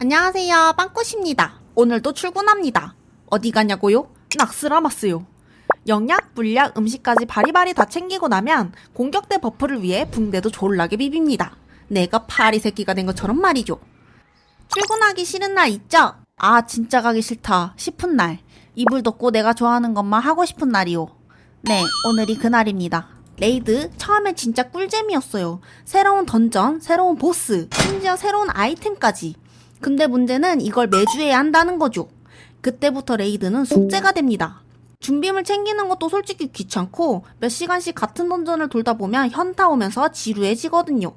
안녕하세요, 빵꾸십니다. 오늘도 출근합니다. 어디 가냐고요? 낙스라마스요. 영약, 물약, 음식까지 바리바리 다 챙기고 나면 공격대 버프를 위해 붕대도 졸라게 비빕니다. 내가 파리 새끼가 된 것처럼 말이죠. 출근하기 싫은 날 있죠? 아, 진짜 가기 싫다 싶은 날. 이불 덮고 내가 좋아하는 것만 하고 싶은 날이요. 네, 오늘이 그날입니다. 레이드 처음엔 진짜 꿀잼이었어요. 새로운 던전, 새로운 보스, 심지어 새로운 아이템까지. 근데 문제는 이걸 매주 해야 한다는 거죠. 그때부터 레이드는 숙제가 됩니다. 준비물 챙기는 것도 솔직히 귀찮고 몇 시간씩 같은 던전을 돌다 보면 현타 오면서 지루해지거든요.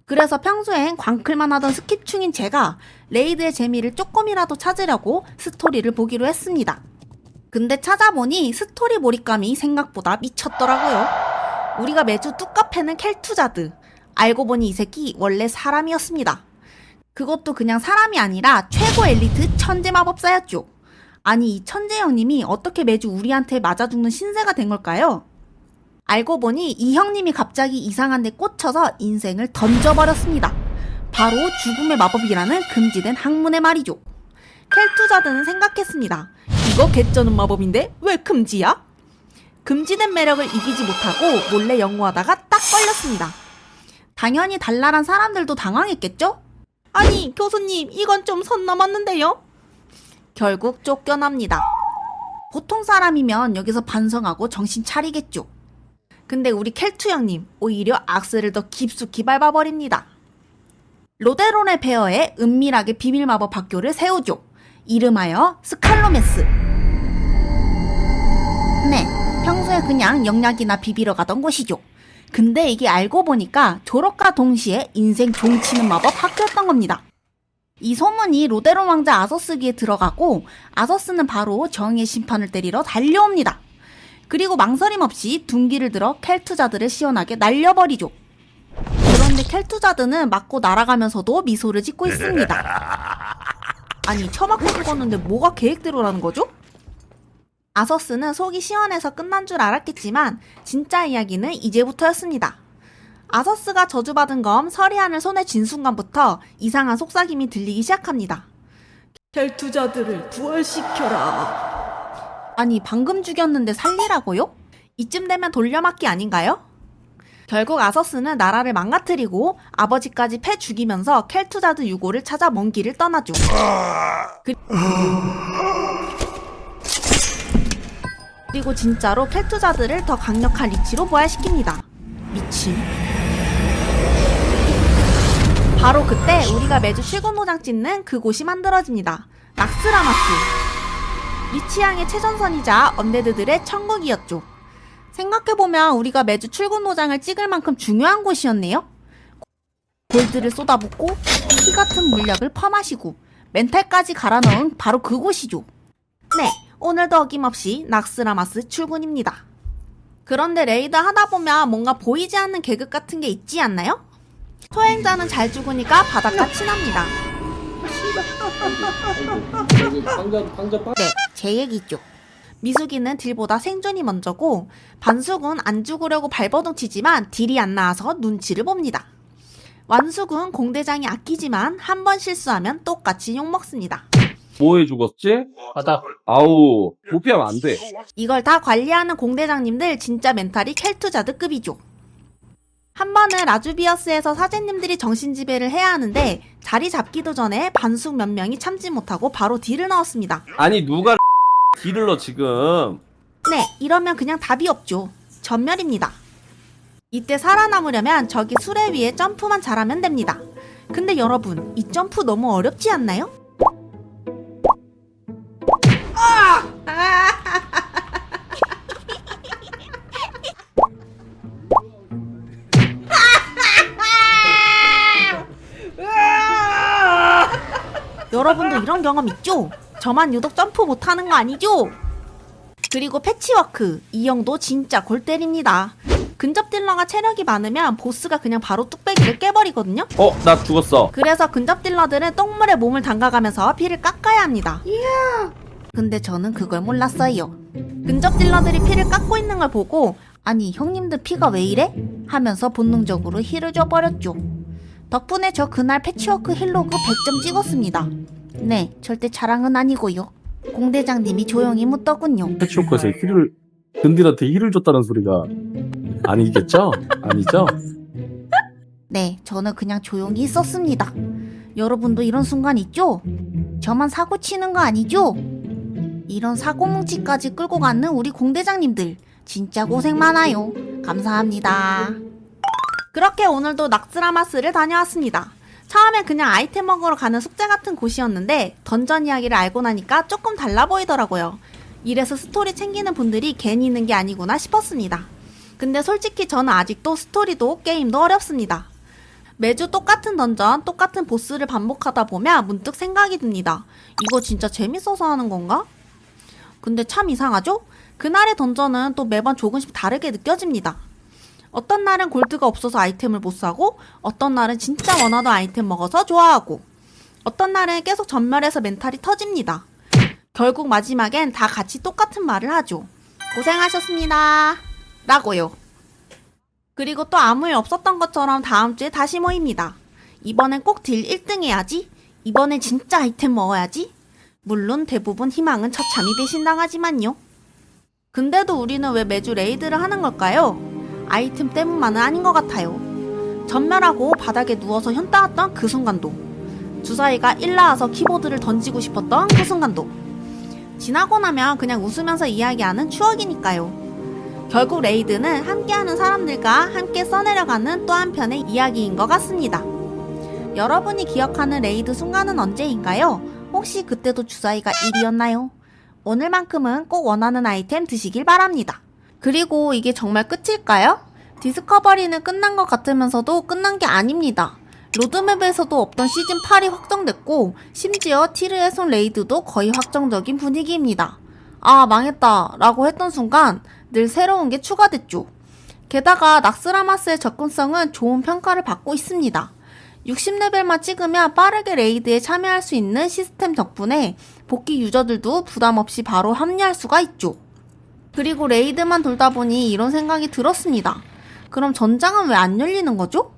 그래서 평소엔 광클만 하던 스킵충인 제가 레이드의 재미를 조금이라도 찾으려고 스토리를 보기로 했습니다. 근데 찾아보니 스토리 몰입감이 생각보다 미쳤더라고요. 우리가 매주 뚜까 패는 켈투자드. 알고 보니 이 새끼 원래 사람이었습니다. 그것도 그냥 사람이 아니라 최고 엘리트 천재 마법사였죠. 아니, 이 천재 형님이 어떻게 매주 우리한테 맞아 죽는 신세가 된 걸까요? 알고 보니 이 형님이 갑자기 이상한 데 꽂혀서 인생을 던져버렸습니다. 바로 죽음의 마법이라는 금지된 학문의 말이죠. 켈투자드는 생각했습니다. 이거 개쩌는 마법인데 왜 금지야? 금지된 매력을 이기지 못하고 몰래 연구하다가 딱 걸렸습니다. 당연히 달랄한 사람들도 당황했겠죠? 아니, 교수님, 이건 좀 선 넘었는데요? 결국 쫓겨납니다. 보통 사람이면 여기서 반성하고 정신 차리겠죠. 근데 우리 켈투 형님 오히려 악셀을 더 깊숙이 밟아버립니다. 로데론의 폐허에 은밀하게 비밀 마법 학교를 세우죠. 이름하여 스칼로메스. 네, 평소에 그냥 영약이나 비비러 가던 곳이죠. 근데 이게 알고 보니까 졸업과 동시에 인생 종치는 마법 학교였던 겁니다. 이 소문이 로데론 왕자 아서스 귀에 들어가고 아서스는 바로 정의의 심판을 때리러 달려옵니다. 그리고 망설임 없이 둔기를 들어 켈투자드를 시원하게 날려버리죠. 그런데 켈투자드는 맞고 날아가면서도 미소를 짓고 있습니다. 아니, 처맞고 죽었는데 뭐가 계획대로라는 거죠? 아서스는 속이 시원해서 끝난 줄 알았겠지만 진짜 이야기는 이제부터였습니다. 아서스가 저주받은 검 서리안을 손에 쥔 순간부터 이상한 속삭임이 들리기 시작합니다. 켈투자들을 부활시켜라. 아니, 방금 죽였는데 살리라고요? 이쯤 되면 돌려막기 아닌가요? 결국 아서스는 나라를 망가뜨리고 아버지까지 패 죽이면서 켈투자드 유고를 찾아 먼 길을 떠나죠. 그리고 진짜로 켈투자드를 더 강력한 리치로 부활시킵니다. 미친. 바로 그때 우리가 매주 출근 도장 찍는 그곳이 만들어집니다. 낙스라마스. 리치양의 최전선이자 언데드들의 천국이었죠. 생각해보면 우리가 매주 출근 도장을 찍을 만큼 중요한 곳이었네요. 골드를 쏟아붓고 피 같은 물약을 퍼마시고 멘탈까지 갈아넣은 바로 그곳이죠. 네, 오늘도 어김없이 낙스라마스 출근입니다. 그런데 레이드 하다보면 뭔가 보이지 않는 계급 같은 게 있지 않나요? 소행자는 잘 죽으니까 바닥과 친합니다. 네, 제 얘기죠. 미숙이는 딜보다 생존이 먼저고 반숙은 안 죽으려고 발버둥 치지만 딜이 안 나와서 눈치를 봅니다. 완숙은 공대장이 아끼지만 한 번 실수하면 똑같이 욕먹습니다. 뭐해 죽었지? 바닥. 아우, 도피하면 안 돼. 이걸 다 관리하는 공대장님들 진짜 멘탈이 켈투자드급이죠. 한 번은 라주비어스에서 사제님들이 정신지배를 해야 하는데 자리 잡기도 전에 반숙 몇 명이 참지 못하고 바로 딜을 넣었습니다. 아니, 누가 딜을 넣어 지금. 네, 이러면 그냥 답이 없죠. 전멸입니다. 이때 살아남으려면 저기 수레 위에 점프만 잘하면 됩니다. 근데 여러분, 이 점프 너무 어렵지 않나요? 여러분도 이런 경험 있죠? 저만 유독 점프 못하는 거 아니죠? 그리고 패치워크, 이 형도 진짜 골 때립니다. 근접 딜러가 체력이 많으면 보스가 그냥 바로 뚝배기를 깨버리거든요? 나 죽었어. 그래서 근접 딜러들은 똥물에 몸을 담가가면서 피를 깎아야 합니다. 근데 저는 그걸 몰랐어요. 근접 딜러들이 피를 깎고 있는 걸 보고 아니, 형님들 피가 왜 이래? 하면서 본능적으로 힐을 줘버렸죠. 덕분에 저 그날 패치워크 힐로그 100점 찍었습니다. 네, 절대 자랑은 아니고요. 공대장님이 조용히 묻더군요. 패치워크에서 힐을 근딜한테 힐을 줬다는 소리가 아니겠죠? 아니죠? 네, 저는 그냥 조용히 있었습니다. 여러분도 이런 순간 있죠? 저만 사고 치는 거 아니죠? 이런 사고뭉치까지 끌고 가는 우리 공대장님들 진짜 고생 많아요. 감사합니다. 그렇게 오늘도 낙스라마스를 다녀왔습니다. 처음엔 그냥 아이템 먹으러 가는 숙제 같은 곳이었는데 던전 이야기를 알고 나니까 조금 달라 보이더라고요. 이래서 스토리 챙기는 분들이 괜히 있는 게 아니구나 싶었습니다. 근데 솔직히 저는 아직도 스토리도 게임도 어렵습니다. 매주 똑같은 던전, 똑같은 보스를 반복하다 보면 문득 생각이 듭니다. 이거 진짜 재밌어서 하는 건가? 근데 참 이상하죠? 그날의 던전은 또 매번 조금씩 다르게 느껴집니다. 어떤 날은 골드가 없어서 아이템을 못 사고, 어떤 날은 진짜 원하던 아이템 먹어서 좋아하고, 어떤 날은 계속 전멸해서 멘탈이 터집니다. 결국 마지막엔 다 같이 똑같은 말을 하죠. 고생하셨습니다. 라고요. 그리고 또 아무 일 없었던 것처럼 다음 주에 다시 모입니다. 이번엔 꼭 딜 1등 해야지. 이번엔 진짜 아이템 먹어야지. 물론 대부분 희망은 처참히 배신당하지만요. 근데도 우리는 왜 매주 레이드를 하는 걸까요? 아이템 때문만은 아닌 것 같아요. 전멸하고 바닥에 누워서 현 따왔던 그 순간도, 주사위가 1 나와서 키보드를 던지고 싶었던 그 순간도, 지나고 나면 그냥 웃으면서 이야기하는 추억이니까요. 결국 레이드는 함께하는 사람들과 함께 써내려가는 또 한편의 이야기인 것 같습니다. 여러분이 기억하는 레이드 순간은 언제인가요? 혹시 그때도 주사위가 1이었나요? 오늘만큼은 꼭 원하는 아이템 드시길 바랍니다. 그리고 이게 정말 끝일까요? 디스커버리는 끝난 것 같으면서도 끝난 게 아닙니다. 로드맵에서도 없던 시즌 8이 확정됐고, 심지어 티르에손 레이드도 거의 확정적인 분위기입니다. 아, 망했다 라고 했던 순간 늘 새로운 게 추가됐죠. 게다가 낙스라마스의 접근성은 좋은 평가를 받고 있습니다. 60레벨만 찍으면 빠르게 레이드에 참여할 수 있는 시스템 덕분에 복귀 유저들도 부담없이 바로 합류할 수가 있죠. 그리고 레이드만 돌다 보니 이런 생각이 들었습니다. 그럼 전장은 왜 안 열리는 거죠?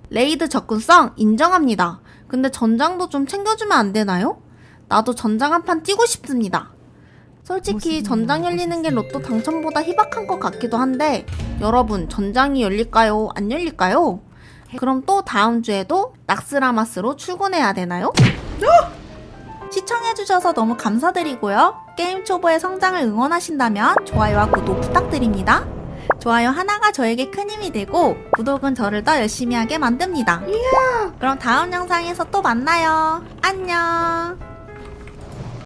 레이드 접근성 인정합니다. 근데 전장도 좀 챙겨주면 안 되나요? 나도 전장 한 판 뛰고 싶습니다. 솔직히 전장 열리는 게 로또 당첨보다 희박한 것 같기도 한데, 여러분 전장이 열릴까요? 안 열릴까요? 그럼 또 다음 주에도 낙스라마스로 출근해야 되나요? 시청해주셔서 너무 감사드리고요. 게임 초보의 성장을 응원하신다면 좋아요와 구독 부탁드립니다. 좋아요 하나가 저에게 큰 힘이 되고, 구독은 저를 더 열심히 하게 만듭니다. 그럼 다음 영상에서 또 만나요. 안녕.